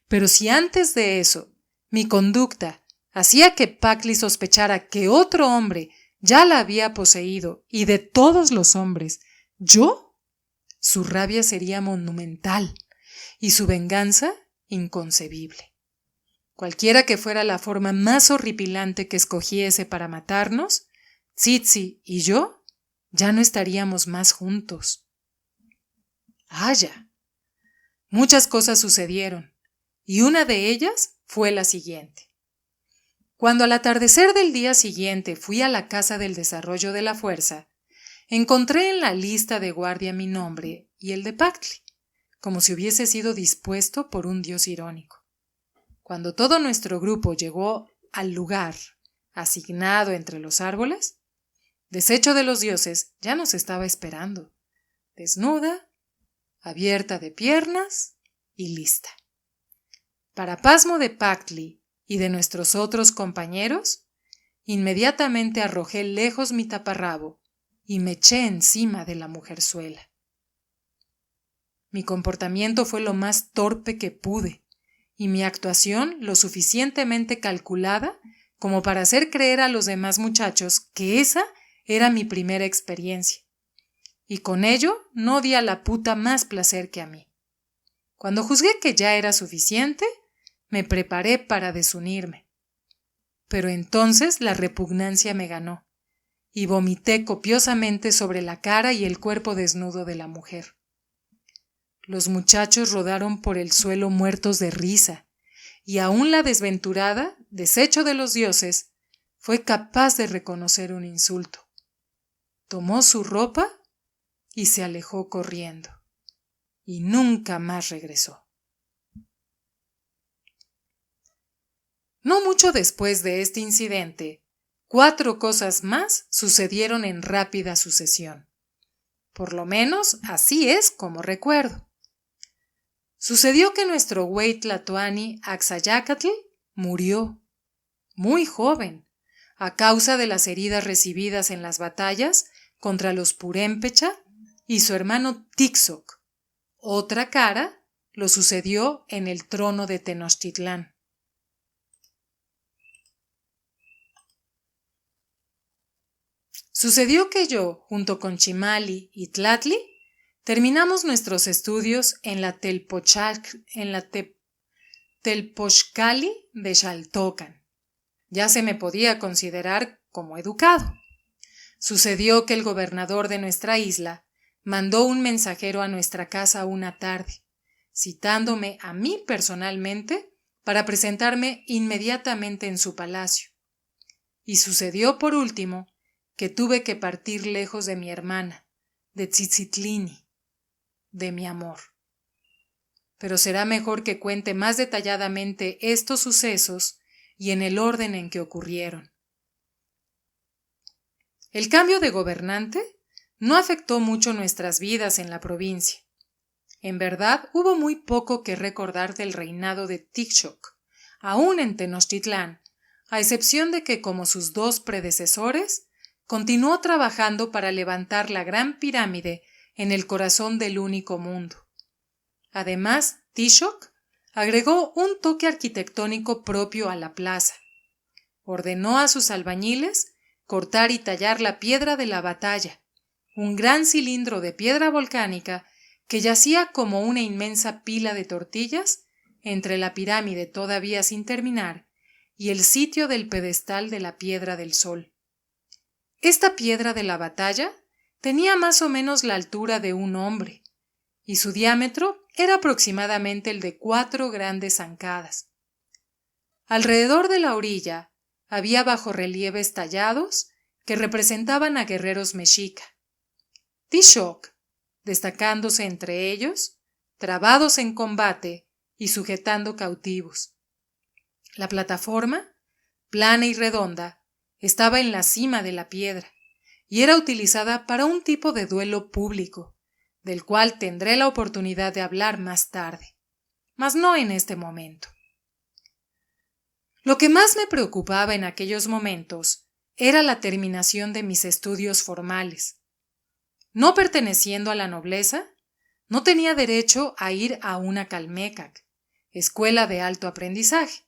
Speaker 1: pero si antes de eso mi conducta hacía que Pactley sospechara que otro hombre ya la había poseído y de todos los hombres, yo, su rabia sería monumental y su venganza inconcebible. Cualquiera que fuera la forma más horripilante que escogiese para matarnos, Tsitsi y yo ya no estaríamos más juntos. ¡Haya! Muchas cosas sucedieron, y una de ellas fue la siguiente. Cuando al atardecer del día siguiente fui a la Casa del Desarrollo de la Fuerza, encontré en la lista de guardia mi nombre y el de Pactley, como si hubiese sido dispuesto por un dios irónico. Cuando todo nuestro grupo llegó al lugar asignado entre los árboles, Desecho de los dioses ya nos estaba esperando, desnuda, abierta de piernas y lista. Para pasmo de Pactley y de nuestros otros compañeros, inmediatamente arrojé lejos mi taparrabo y me eché encima de la mujerzuela. Mi comportamiento fue lo más torpe que pude y mi actuación lo suficientemente calculada como para hacer creer a los demás muchachos que esa era mi primera experiencia. Y con ello no di a la puta más placer que a mí. Cuando juzgué que ya era suficiente, me preparé para desunirme. Pero entonces la repugnancia me ganó, y vomité copiosamente sobre la cara y el cuerpo desnudo de la mujer. Los muchachos rodaron por el suelo muertos de risa, y aún la desventurada, desecho de los dioses, fue capaz de reconocer un insulto. Tomó su ropa y se alejó corriendo, y nunca más regresó. No mucho después de este incidente, 4 cosas más sucedieron en rápida sucesión. Por lo menos así es como recuerdo. Sucedió que nuestro güey tlatoani Axayacatl murió, muy joven, a causa de las heridas recibidas en las batallas contra los Purémpecha y su hermano Tixoc. Otra cara lo sucedió en el trono de Tenochtitlán. Sucedió que yo, junto con Chimali y Tlatli, terminamos nuestros estudios en la Telpochcali de Xaltocan. Ya se me podía considerar como educado. Sucedió que el gobernador de nuestra isla mandó un mensajero a nuestra casa una tarde, citándome a mí personalmente para presentarme inmediatamente en su palacio. Y sucedió por último que tuve que partir lejos de mi hermana, de Tzitzitline, de mi amor. Pero será mejor que cuente más detalladamente estos sucesos y en el orden en que ocurrieron. El cambio de gobernante no afectó mucho nuestras vidas en la provincia. En verdad, hubo muy poco que recordar del reinado de Tixoc, aún en Tenochtitlán, a excepción de que, como sus 2 predecesores, continuó trabajando para levantar la gran pirámide en el corazón del único mundo. Además, Tixoc agregó un toque arquitectónico propio a la plaza. Ordenó a sus albañiles cortar y tallar la piedra de la batalla, un gran cilindro de piedra volcánica que yacía como una inmensa pila de tortillas entre la pirámide todavía sin terminar y el sitio del pedestal de la Piedra del Sol. Esta piedra de la batalla tenía más o menos la altura de un hombre, y su diámetro era aproximadamente el de 4 grandes zancadas. Alrededor de la orilla había bajorrelieves tallados que representaban a guerreros mexica. Tishok, destacándose entre ellos, trabados en combate y sujetando cautivos. La plataforma, plana y redonda, estaba en la cima de la piedra y era utilizada para un tipo de duelo público, del cual tendré la oportunidad de hablar más tarde, mas no en este momento. Lo que más me preocupaba en aquellos momentos era la terminación de mis estudios formales. No perteneciendo a la nobleza, no tenía derecho a ir a una Calmecac, escuela de alto aprendizaje,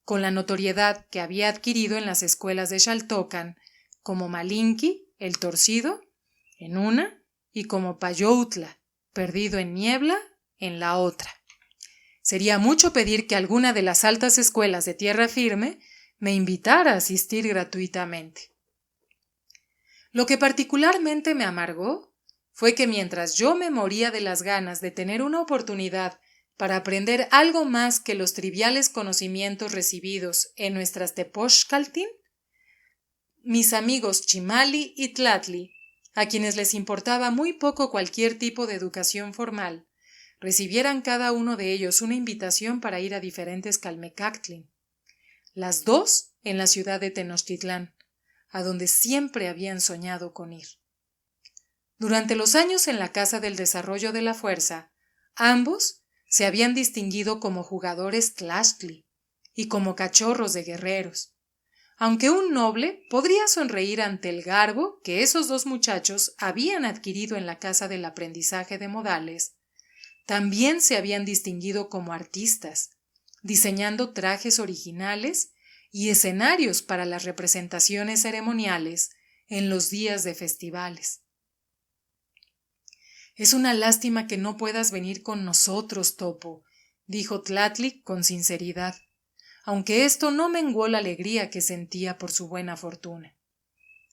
Speaker 1: con la notoriedad que había adquirido en las escuelas de Xaltocan, como Malinki, el torcido, en una, y como Payoutla, perdido en niebla, en la otra. Sería mucho pedir que alguna de las altas escuelas de tierra firme me invitara a asistir gratuitamente. Lo que particularmente me amargó fue que mientras yo me moría de las ganas de tener una oportunidad para aprender algo más que los triviales conocimientos recibidos en nuestras Tepoxcaltin, mis amigos Chimali y Tlatli, a quienes les importaba muy poco cualquier tipo de educación formal, recibieran cada uno de ellos una invitación para ir a diferentes Calmecactlin, las dos en la ciudad de Tenochtitlán, a donde siempre habían soñado con ir. Durante los años en la Casa del Desarrollo de la Fuerza, ambos se habían distinguido como jugadores tlachtli y como cachorros de guerreros, aunque un noble podría sonreír ante el garbo que esos dos muchachos habían adquirido en la Casa del Aprendizaje de Modales. También se habían distinguido como artistas, diseñando trajes originales y escenarios para las representaciones ceremoniales en los días de festivales. Es una lástima que no puedas venir con nosotros, Topo, dijo Tlatli con sinceridad, aunque esto no menguó la alegría que sentía por su buena fortuna.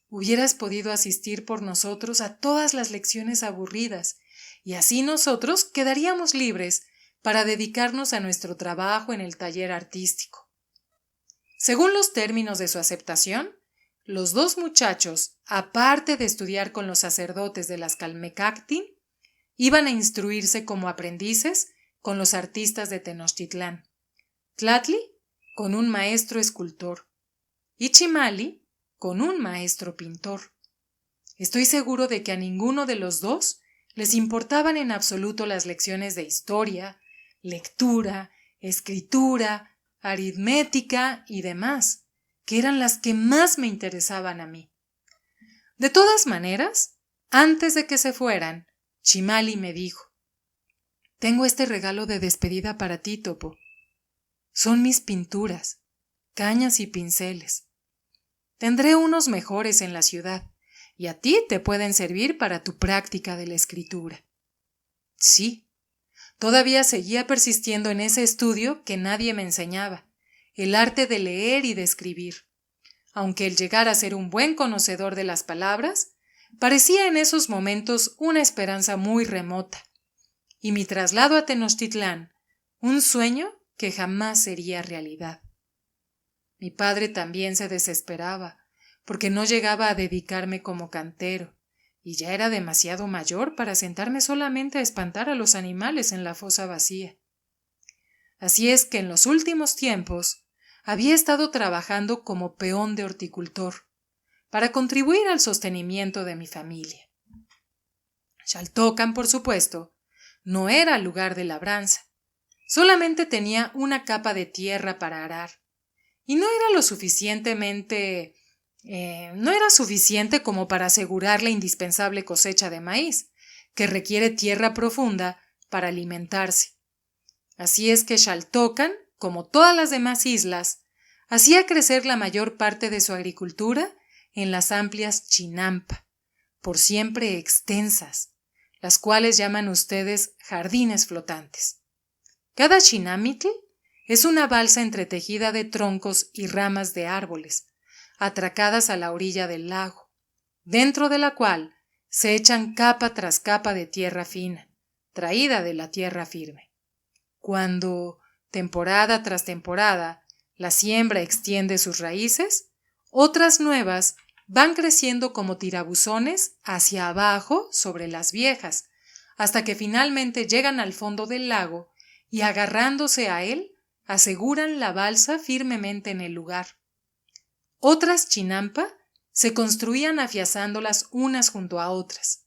Speaker 1: Hubieras podido asistir por nosotros a todas las lecciones aburridas, y así nosotros quedaríamos libres para dedicarnos a nuestro trabajo en el taller artístico. Según los términos de su aceptación, los dos muchachos, aparte de estudiar con los sacerdotes de las Calmecactin, iban a instruirse como aprendices con los artistas de Tenochtitlán, Tlatli con un maestro escultor y Chimali con un maestro pintor. Estoy seguro de que a ninguno de los dos les importaban en absoluto las lecciones de historia, lectura, escritura, aritmética y demás, que eran las que más me interesaban a mí. De todas maneras, antes de que se fueran, Chimali me dijo: «Tengo este regalo de despedida para ti, Topo. Son mis pinturas, cañas y pinceles. Tendré unos mejores en la ciudad, y a ti te pueden servir para tu práctica de la escritura». Sí, todavía seguía persistiendo en ese estudio que nadie me enseñaba, el arte de leer y de escribir. Aunque el llegar a ser un buen conocedor de las palabras parecía en esos momentos una esperanza muy remota, y mi traslado a Tenochtitlán, un sueño que jamás sería realidad. Mi padre también se desesperaba, porque no llegaba a dedicarme como cantero, y ya era demasiado mayor para sentarme solamente a espantar a los animales en la fosa vacía. Así es que en los últimos tiempos había estado trabajando como peón de horticultor, para contribuir al sostenimiento de mi familia. Xaltocan, por supuesto, no era lugar de labranza, solamente tenía una capa de tierra para arar, y no era suficiente como para asegurar la indispensable cosecha de maíz, que requiere tierra profunda para alimentarse. Así es que Xaltocan, como todas las demás islas, hacía crecer la mayor parte de su agricultura en las amplias Chinampa, por siempre extensas, las cuales llaman ustedes jardines flotantes. Cada chinamitl es una balsa entretejida de troncos y ramas de árboles, atracadas a la orilla del lago, dentro de la cual se echan capa tras capa de tierra fina, traída de la tierra firme. Cuando, temporada tras temporada, la siembra extiende sus raíces, otras nuevas van creciendo como tirabuzones hacia abajo sobre las viejas, hasta que finalmente llegan al fondo del lago y agarrándose a él, aseguran la balsa firmemente en el lugar. Otras chinampa se construían afianzándolas unas junto a otras.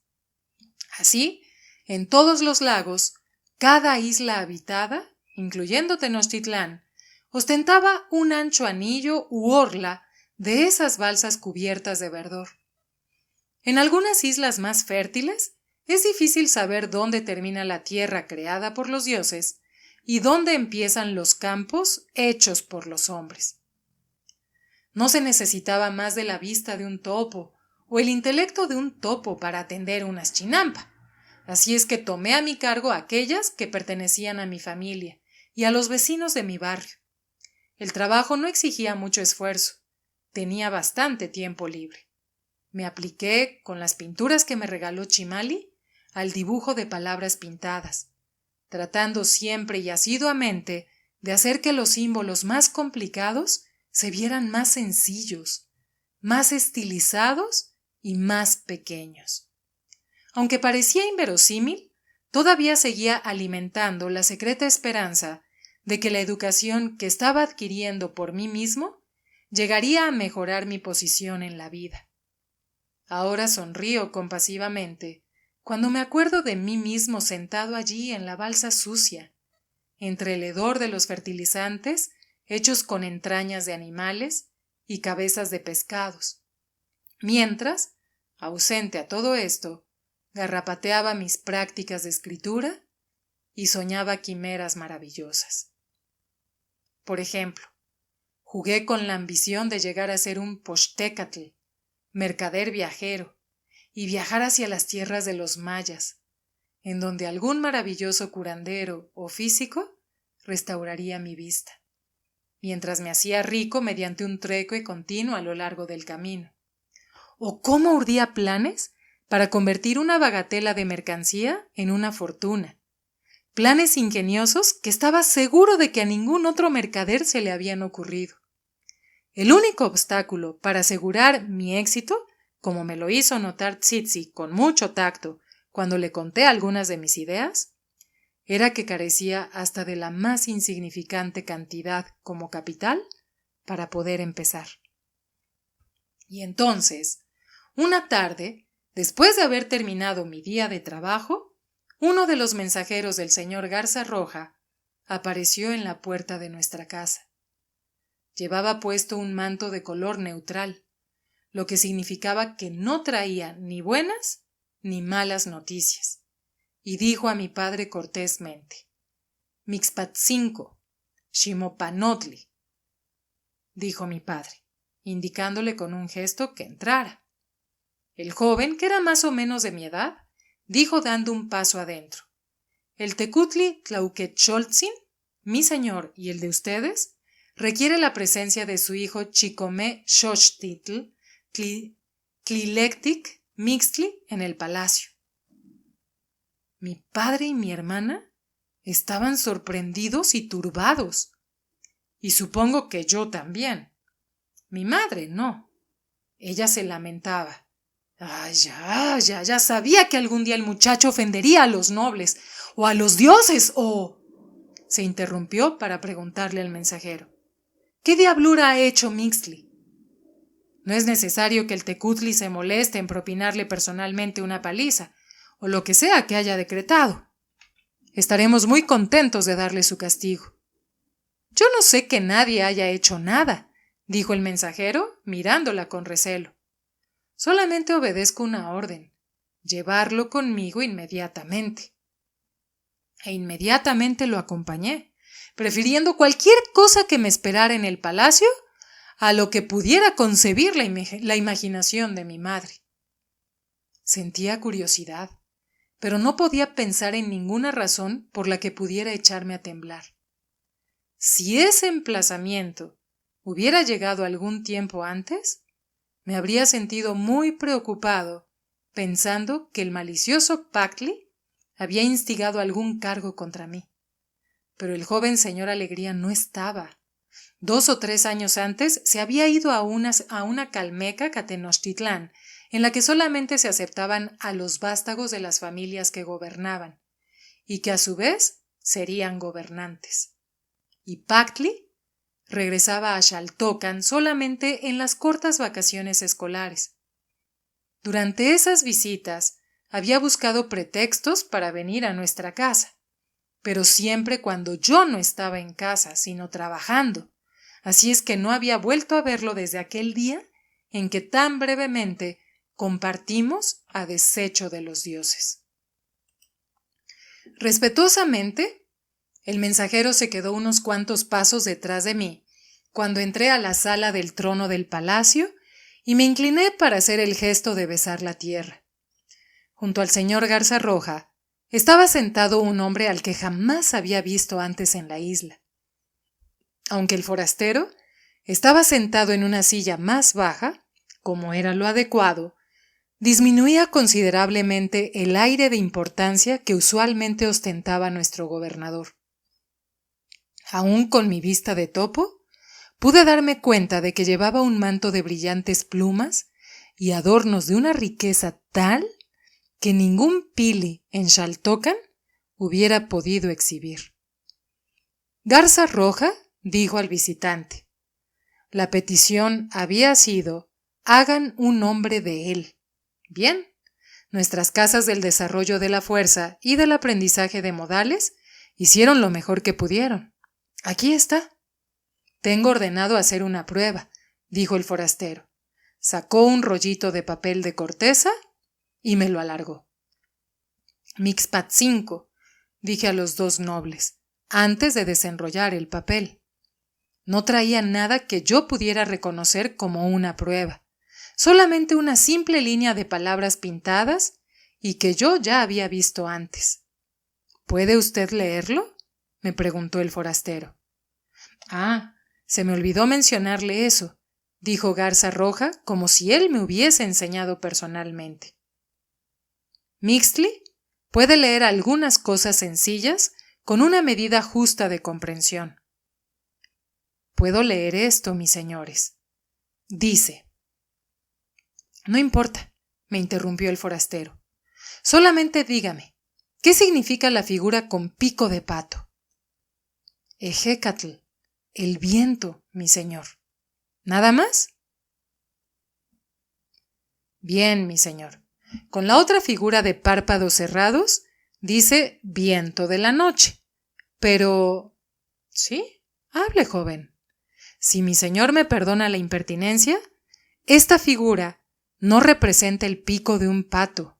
Speaker 1: Así, en todos los lagos, cada isla habitada, incluyendo Tenochtitlán, ostentaba un ancho anillo u orla de esas balsas cubiertas de verdor. En algunas islas más fértiles, es difícil saber dónde termina la tierra creada por los dioses y dónde empiezan los campos hechos por los hombres. No se necesitaba más de la vista de un topo o el intelecto de un topo para atender unas chinampa. Así es que tomé a mi cargo aquellas que pertenecían a mi familia y a los vecinos de mi barrio. El trabajo no exigía mucho esfuerzo. Tenía bastante tiempo libre. Me apliqué, con las pinturas que me regaló Chimali, al dibujo de palabras pintadas, tratando siempre y asiduamente de hacer que los símbolos más complicados se vieran más sencillos, más estilizados y más pequeños. Aunque parecía inverosímil, todavía seguía alimentando la secreta esperanza de que la educación que estaba adquiriendo por mí mismo llegaría a mejorar mi posición en la vida. Ahora sonrío compasivamente cuando me acuerdo de mí mismo sentado allí en la balsa sucia, entre el hedor de los fertilizantes hechos con entrañas de animales y cabezas de pescados, mientras, ausente a todo esto, garrapateaba mis prácticas de escritura y soñaba quimeras maravillosas. Por ejemplo, jugué con la ambición de llegar a ser un pochtecatl, mercader viajero, y viajar hacia las tierras de los mayas, en donde algún maravilloso curandero o físico restauraría mi vista, mientras me hacía rico mediante un trueque continuo a lo largo del camino. ¿O cómo urdía planes para convertir una bagatela de mercancía en una fortuna? Planes ingeniosos que estaba seguro de que a ningún otro mercader se le habían ocurrido. El único obstáculo para asegurar mi éxito, como me lo hizo notar Tsitsi con mucho tacto cuando le conté algunas de mis ideas, era que carecía hasta de la más insignificante cantidad como capital para poder empezar. Y entonces, una tarde, después de haber terminado mi día de trabajo, uno de los mensajeros del señor Garza Roja apareció en la puerta de nuestra casa. Llevaba puesto un manto de color neutral, lo que significaba que no traía ni buenas ni malas noticias, y dijo a mi padre cortésmente: Mixpatzinco, Ximopanotli, dijo mi padre, indicándole con un gesto que entrara. El joven, que era más o menos de mi edad, dijo dando un paso adentro: el Tecutli Tlauquecholtzin, mi señor y el de ustedes, requiere la presencia de su hijo Chicomé Xochtitl Tlilectic Mixtli en el palacio. Mi padre y mi hermana estaban sorprendidos y turbados, y supongo que yo también. Mi madre no. Ella se lamentaba. Ya sabía que algún día el muchacho ofendería a los nobles, o a los dioses, o... Se interrumpió para preguntarle al mensajero: ¿qué diablura ha hecho Mixtli? No es necesario que el Tecutli se moleste en propinarle personalmente una paliza, o lo que sea que haya decretado. Estaremos muy contentos de darle su castigo. Yo no sé que nadie haya hecho nada, dijo el mensajero, mirándola con recelo. Solamente obedezco una orden: llevarlo conmigo inmediatamente. E inmediatamente lo acompañé, prefiriendo cualquier cosa que me esperara en el palacio a lo que pudiera concebir la imaginación de mi madre. Sentía curiosidad, pero no podía pensar en ninguna razón por la que pudiera echarme a temblar. Si ese emplazamiento hubiera llegado algún tiempo antes, me habría sentido muy preocupado, pensando que el malicioso Packley había instigado algún cargo contra mí. Pero el joven señor Alegría no estaba. 2 o 3 años antes se había ido a una calmeca Catenochtitlán, en la que solamente se aceptaban a los vástagos de las familias que gobernaban, y que a su vez serían gobernantes. Y Packley regresaba a Xaltocan solamente en las cortas vacaciones escolares. Durante esas visitas había buscado pretextos para venir a nuestra casa, pero siempre cuando yo no estaba en casa, sino trabajando. Así es que no había vuelto a verlo desde aquel día en que tan brevemente compartimos a deshecho de los dioses. Respetuosamente, el mensajero se quedó unos cuantos pasos detrás de mí cuando entré a la sala del trono del palacio y me incliné para hacer el gesto de besar la tierra. Junto al señor Garza Roja estaba sentado un hombre al que jamás había visto antes en la isla. Aunque el forastero estaba sentado en una silla más baja, como era lo adecuado, disminuía considerablemente el aire de importancia que usualmente ostentaba nuestro gobernador. Aún con mi vista de topo, pude darme cuenta de que llevaba un manto de brillantes plumas y adornos de una riqueza tal que ningún pili en Xaltocan hubiera podido exhibir. Garza Roja dijo al visitante: la petición había sido: hagan un hombre de él. Bien, nuestras casas del desarrollo de la fuerza y del aprendizaje de modales hicieron lo mejor que pudieron. Aquí está. Tengo ordenado hacer una prueba, dijo el forastero. Sacó un rollito de papel de corteza y me lo alargó. Mixpatzinco, dije a los 2 nobles, antes de desenrollar el papel. No traía nada que yo pudiera reconocer como una prueba, solamente una simple línea de palabras pintadas y que yo ya había visto antes. ¿Puede usted leerlo?, me preguntó el forastero. Ah, se me olvidó mencionarle eso, dijo Garza Roja como si él me hubiese enseñado personalmente. Mixtli puede leer algunas cosas sencillas con una medida justa de comprensión. Puedo leer esto, mis señores. Dice. No importa, me interrumpió el forastero. Solamente dígame, ¿qué significa la figura con pico de pato? Ejecatl, el viento, mi señor. ¿Nada más? Bien, mi señor. Con la otra figura de párpados cerrados, dice viento de la noche. Pero... ¿sí? Hable, joven. Si mi señor me perdona la impertinencia, esta figura no representa el pico de un pato.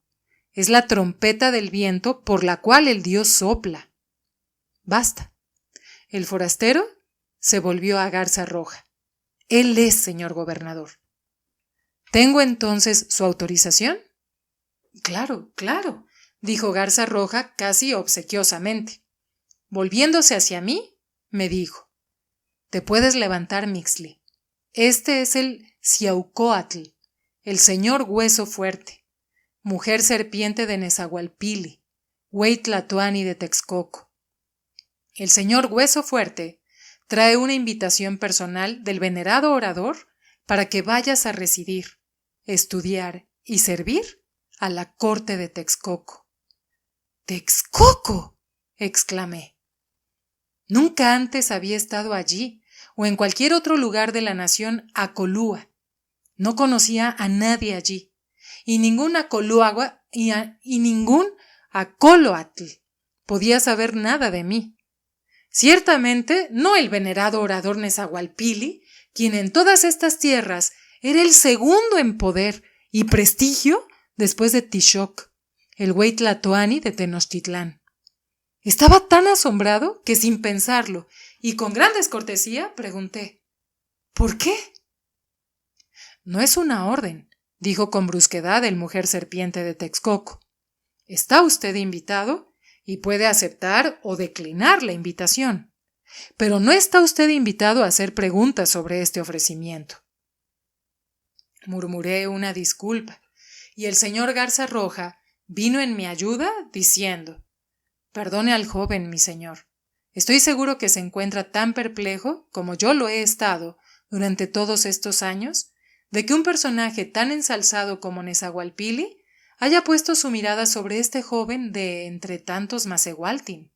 Speaker 1: Es la trompeta del viento por la cual el dios sopla. Basta. El forastero se volvió a Garza Roja. Él es señor gobernador. ¿Tengo entonces su autorización? Claro, claro, dijo Garza Roja casi obsequiosamente. Volviéndose hacia mí, me dijo: te puedes levantar, Mixtli. Este es el Xiaucoatl, el señor Hueso Fuerte, mujer serpiente de Nezahualpili, Hueytlatoani de Texcoco. El señor Hueso Fuerte trae una invitación personal del venerado orador para que vayas a residir, estudiar y servir a la corte de Texcoco. ¡Texcoco!, exclamé. Nunca antes había estado allí o en cualquier otro lugar de la nación Acolúa. No conocía a nadie allí, y ningún Acolúagua y ningún Acoloatl podía saber nada de mí. Ciertamente no el venerado orador Nezahualpili, quien en todas estas tierras era el segundo en poder y prestigio después de Tixoc, el Hueytlatoani de Tenochtitlán. Estaba tan asombrado que sin pensarlo y con gran descortesía pregunté: ¿por qué? No es una orden, dijo con brusquedad el mujer serpiente de Texcoco. Está usted invitado y puede aceptar o declinar la invitación, pero no está usted invitado a hacer preguntas sobre este ofrecimiento. Murmuré una disculpa, y el señor Garza Roja vino en mi ayuda diciendo: «Perdone al joven, mi señor. Estoy seguro que se encuentra tan perplejo como yo lo he estado durante todos estos años, de que un personaje tan ensalzado como Nezahualpilli haya puesto su mirada sobre este joven de entre tantos Macehualtin».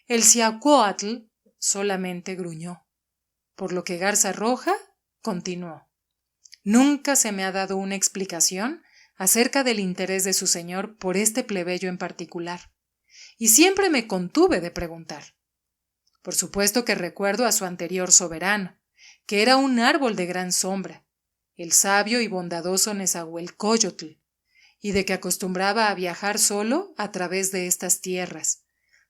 Speaker 1: El Ciacuoatl solamente gruñó, por lo que Garza Roja continuó: «Nunca se me ha dado una explicación acerca del interés de su señor por este plebeyo en particular, y siempre me contuve de preguntar. Por supuesto que recuerdo a su anterior soberano, que era un árbol de gran sombra, el sabio y bondadoso Nezahualcóyotl, y de que acostumbraba a viajar solo a través de estas tierras,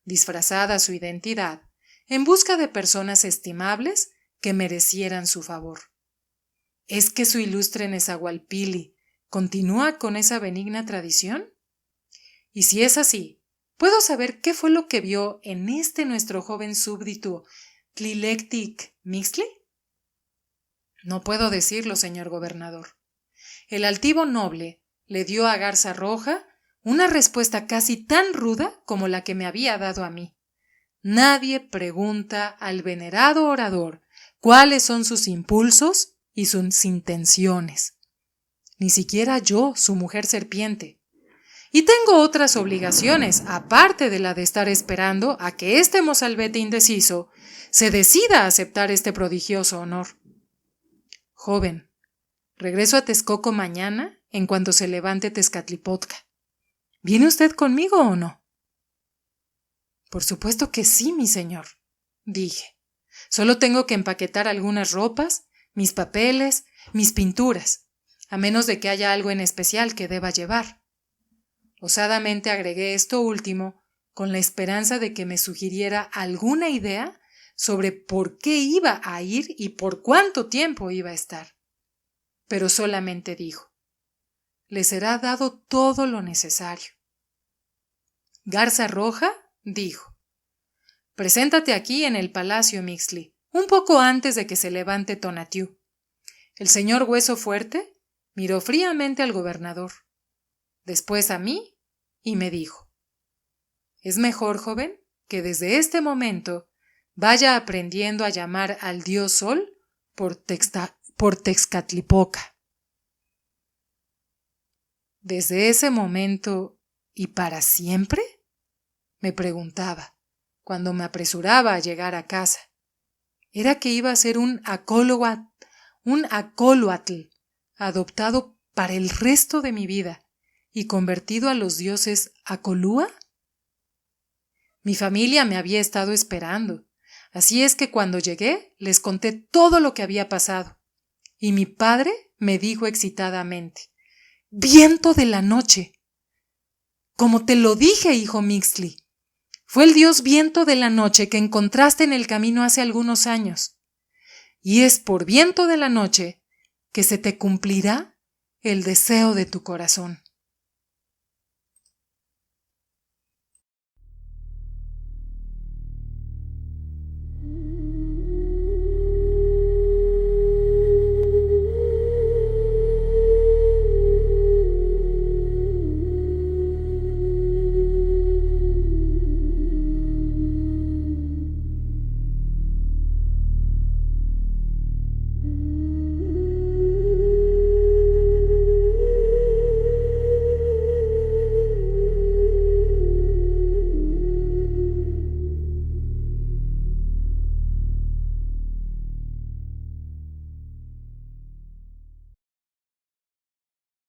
Speaker 1: disfrazada su identidad, en busca de personas estimables que merecieran su favor. ¿Es que su ilustre Nezahualpilli continúa con esa benigna tradición? Y si es así, ¿puedo saber qué fue lo que vio en este nuestro joven súbdito Tlilectic Mixtli?» «No puedo decirlo, señor gobernador». El altivo noble le dio a Garza Roja una respuesta casi tan ruda como la que me había dado a mí. Nadie pregunta al venerado orador cuáles son sus impulsos y sus intenciones. Ni siquiera yo, su mujer serpiente. Y tengo otras obligaciones, aparte de la de estar esperando a que este mozalbete indeciso se decida a aceptar este prodigioso honor. Joven, regreso a Texcoco mañana en cuanto se levante Tezcatlipoca. ¿Viene usted conmigo o no? Por supuesto que sí, mi señor, dije. Solo tengo que empaquetar algunas ropas, mis papeles, mis pinturas, a menos de que haya algo en especial que deba llevar. Osadamente agregué esto último con la esperanza de que me sugiriera alguna idea sobre por qué iba a ir y por cuánto tiempo iba a estar. Pero solamente dijo: «Le será dado todo lo necesario». Garza Roja dijo: «Preséntate aquí en el Palacio Mixtli, un poco antes de que se levante Tonatiuh». El señor Hueso Fuerte miró fríamente al gobernador, después a mí, y me dijo: «Es mejor, joven, que desde este momento vaya aprendiendo a llamar al dios Sol por Tezcatlipoca». ¿Desde ese momento y para siempre?, me preguntaba cuando me apresuraba a llegar a casa. Era que iba a ser un acóloatl adoptado para el resto de mi vida y convertido a los dioses Acolúa. Mi familia me había estado esperando, así es que cuando llegué les conté todo lo que había pasado, y mi padre me dijo excitadamente: «Viento de la noche». «Como te lo dije, hijo Mixtli, fue el dios Viento de la Noche que encontraste en el camino hace algunos años, y es por Viento de la Noche que se te cumplirá el deseo de tu corazón».